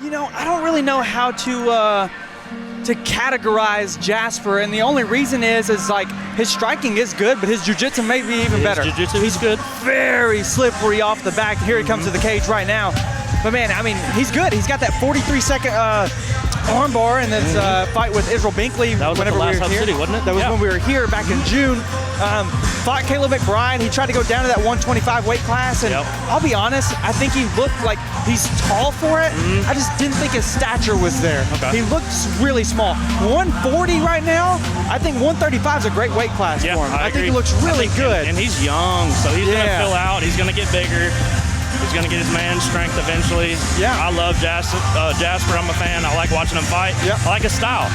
You know, I don't really know how to categorize Jasper, and the only reason is like his striking is good, but his jiu-jitsu may be even better. His jiu-jitsu is good. Very slippery off the back. Here he comes to the cage right now. But man, I mean, he's good. He's got that 43-second armbar in this fight with Israel Binkley. That was whenever at the last we were here. City, wasn't it? That was when we were here back in June. Fought Caleb McBride. He tried to go down to that 125 weight class, and I'll be honest, I think he looked like he's tall for it. I just didn't think his stature was there. He looks really small. 140 right now. I think 135 is a great weight class for him. I think he looks really good. And he's young, so he's going to fill out. He's going to get bigger. He's going to get his man strength eventually. I love Jasper. I'm a fan. I like watching him fight. I like his style.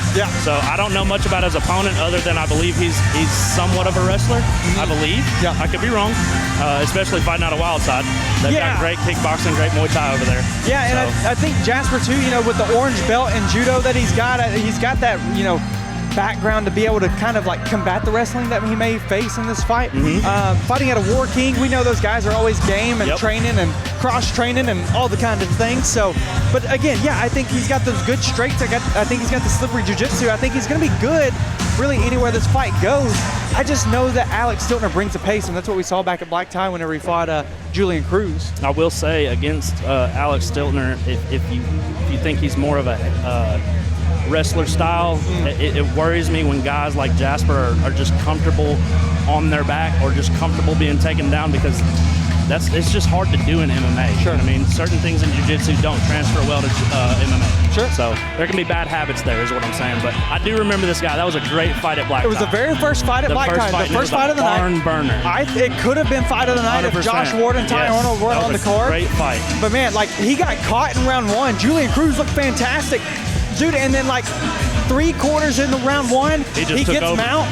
So I don't know much about his opponent other than I believe he's somewhat of a wrestler. I believe. I could be wrong, especially fighting out of Wildside. They've got great kickboxing, great Muay Thai over there. And I think Jasper too, you know, with the orange belt in judo that he's got that, you know, background to be able to kind of like combat the wrestling that he may face in this fight. Fighting at a War King, we know those guys are always game and training and cross-training and all the kind of things. So, but again, I think he's got those good straights. I think he's got the slippery jiu-jitsu. I think he's going to be good really anywhere this fight goes. I just know that Alex Stiltner brings the pace, and that's what we saw back at Black Tie whenever he fought Julian Cruz. I will say against Alex Stiltner, if you think he's more of a wrestler style, it worries me when guys like Jasper are just comfortable on their back or just comfortable being taken down, because it's just hard to do in MMA. Sure. I mean, certain things in jiu-jitsu don't transfer well to MMA. Sure. So there can be bad habits there, is what I'm saying. But I do remember this guy. That was a great fight at Black Tie. It was the very first fight at Black Tie. The first fight of the night. Barn burner. It could have been fight of the night 100%. if Josh Ward and Ty Arnold weren't on the card. Great fight. But man, like, he got caught in round one. Julian Cruz looked fantastic. Dude, and then like 3/4 in the round one, he gets mount,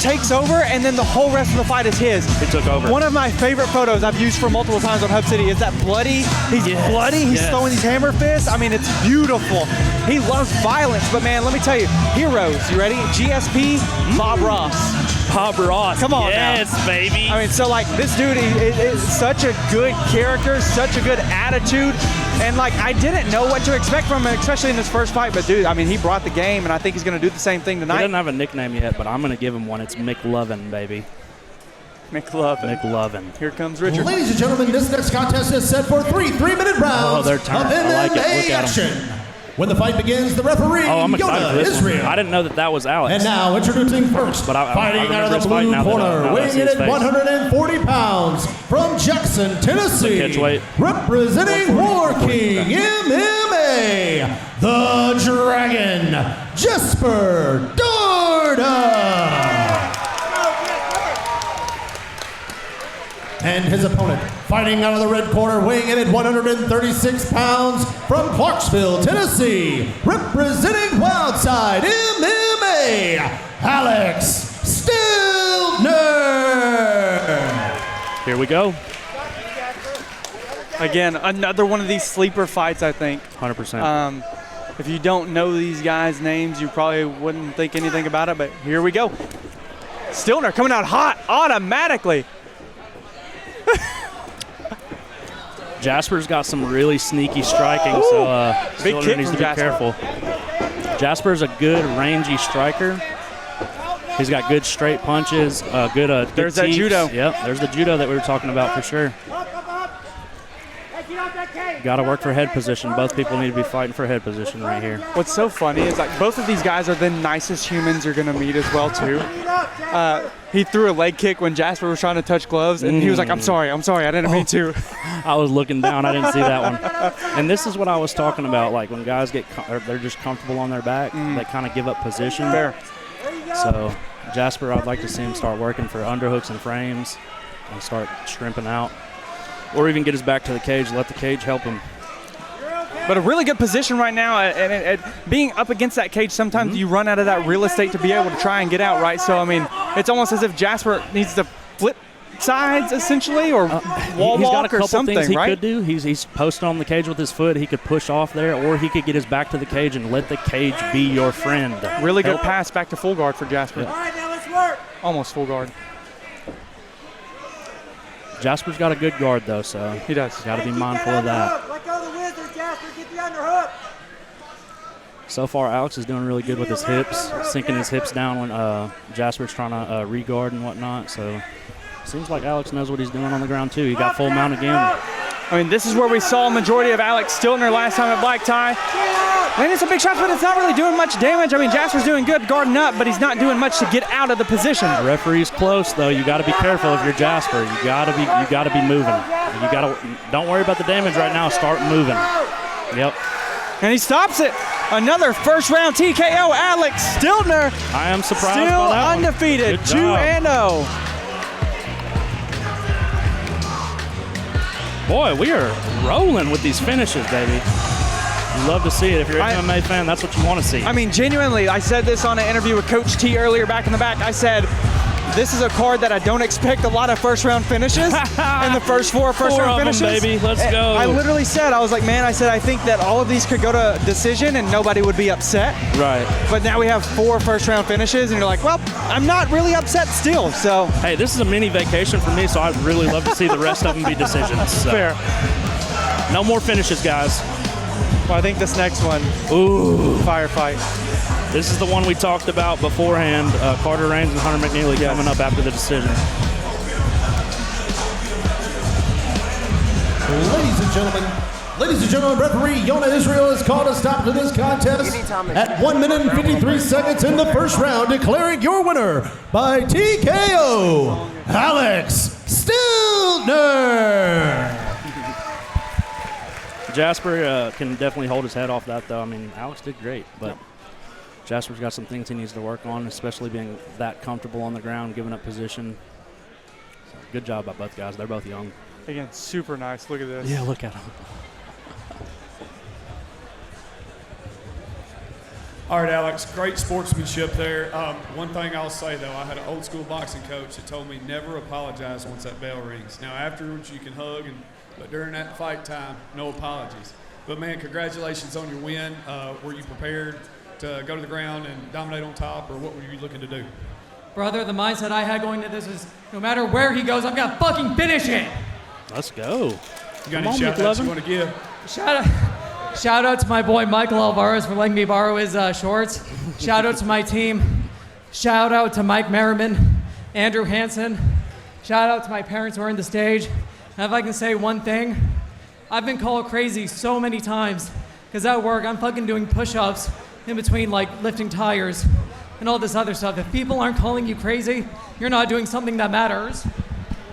takes over, and then the whole rest of the fight is his. He took over. One of my favorite photos I've used for multiple times on Hub City is that bloody, he's bloody, he's throwing these hammer fists. I mean, it's beautiful. He loves violence, but man, let me tell you, heroes, you ready? GSP, Bob Ross. Bob Ross. Come on now. Yes, baby. I mean, so like this dude is such a good character, such a good attitude. And like, I didn't know what to expect from him, especially in this first fight. But dude, I mean, he brought the game, and I think he's going to do the same thing tonight. He doesn't have a nickname yet, but I'm going to give him one. It's McLovin, baby. McLovin. Here comes Richard. Ladies and gentlemen, this next contest is set for 3 3-minute rounds they're timed. of MMA I like it. Look at action. him. When the fight begins, the referee, I'm excited for this Israel. one. I didn't know that was Alex. And now, introducing first, fighting out of the blue corner, weighing in at 140 pounds, from Jackson, Tennessee, representing War King MMA, the Dragon, Jasper Darda. And his opponent, fighting out of the red corner, weighing in at 136 pounds, from Clarksville, Tennessee, representing Wildside MMA, Alex Stiltner. Here we go. Again, another one of these sleeper fights, I think. 100%. If you don't know these guys' names, you probably wouldn't think anything about it, but here we go. Stiltner coming out hot automatically. Jasper's got some really sneaky striking, so Stiltner needs to be careful. Jasper's a good rangy striker. He's got good straight punches, good There's that judo. Yep, there's the judo that we were talking about for sure. Got to work for head position. Both people need to be fighting for head position right here. What's so funny is like both of these guys are the nicest humans you're going to meet as well too. He threw a leg kick when Jasper was trying to touch gloves, and he was like, I'm sorry, I didn't mean to. I was looking down, I didn't see that one. And this is what I was talking about, like when guys they're just comfortable on their back, they kind of give up position. Fair. So Jasper, I'd like to see him start working for underhooks and frames and start shrimping out. Or even get his back to the cage, let the cage help him. But a really good position right now, and being up against that cage, sometimes you run out of that real estate to be able to try and get out, right? So, I mean, it's almost as if Jasper needs to flip sides, essentially, or wall walk or something, things he right? could do. He's posted on the cage with his foot. He could push off there, or he could get his back to the cage and let the cage be your friend. Really good pass back to full guard for Jasper. Yeah. All right, now let's work. Almost full guard. Jasper's got a good guard, though, so he does. Got to be mindful of that. Let go of the wizard, Jasper. So far, Alex is doing really good with his hips, sinking his hips down when Jasper's trying to re-guard and whatnot. So seems like Alex knows what he's doing on the ground, too. He got full mount again. I mean, this is where we saw a majority of Alex Stiltner last time at black tie. Landing some big shots, but it's not really doing much damage. I mean, Jasper's doing good guarding up, but he's not doing much to get out of the position. The referee's close, though. You got to be careful if you're Jasper. You got to be moving. Don't worry about the damage right now. Start moving. Yep. And he stops it. Another first-round TKO, Alex Stiltner. I am surprised still by that undefeated, 2-0. Boy, we are rolling with these finishes, baby. You love to see it. If you're an MMA fan, that's what you want to see. I mean, genuinely, I said this on an interview with Coach T earlier back in the back. I said, this is a card that I don't expect a lot of first-round finishes in the first four first-round finishes. Them, baby. Let's go. I literally said, I was like, man, I think that all of these could go to decision and nobody would be upset. Right. But now we have 4 first-round finishes, and you're like, well, I'm not really upset still. So. Hey, this is a mini vacation for me, so I'd really love to see the rest of them be decisions. So. Fair. No more finishes, guys. Well, I think this next one, firefight. This is the one we talked about beforehand. Carter Raines and Hunter McNeely coming up after the decision. Ladies and gentlemen, referee Yona Israel has called a stop to this contest at 1 minute and 53 seconds in the first round, declaring your winner by TKO, Alex Stiltner. Jasper can definitely hold his head off that, though. I mean, Alex did great, but Jasper's got some things he needs to work on, especially being that comfortable on the ground, giving up position. So good job by both guys. They're both young. Again, super nice. Look at this. Yeah, look at him. All right, Alex, great sportsmanship there. One thing I'll say, though, I had an old school boxing coach that told me never apologize once that bell rings. Now, afterwards, you can hug, but during that fight time, no apologies. But, man, congratulations on your win. Were you prepared to go to the ground and dominate on top, or what were you looking to do? Brother, the mindset I had going into this is no matter where he goes, I'm going to fucking finish it. Let's go. You got any shout-outs you want to give? Shout out to my boy Michael Alvarez for letting me borrow his shorts. Shout out to my team. Shout out to Mike Merriman, Andrew Hansen. Shout out to my parents who are in the stage. And if I can say one thing, I've been called crazy so many times because at work I'm fucking doing push-ups in between like lifting tires and all this other stuff. If people aren't calling you crazy, you're not doing something that matters.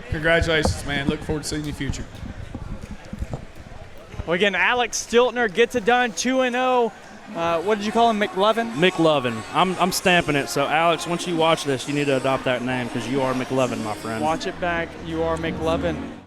Congratulations, man. Look forward to seeing you in the future. Well, again, Alex Stiltner gets it done, 2-0. What did you call him, McLovin? McLovin. I'm stamping it. So, Alex, once you watch this, you need to adopt that name because you are McLovin, my friend. Watch it back. You are McLovin.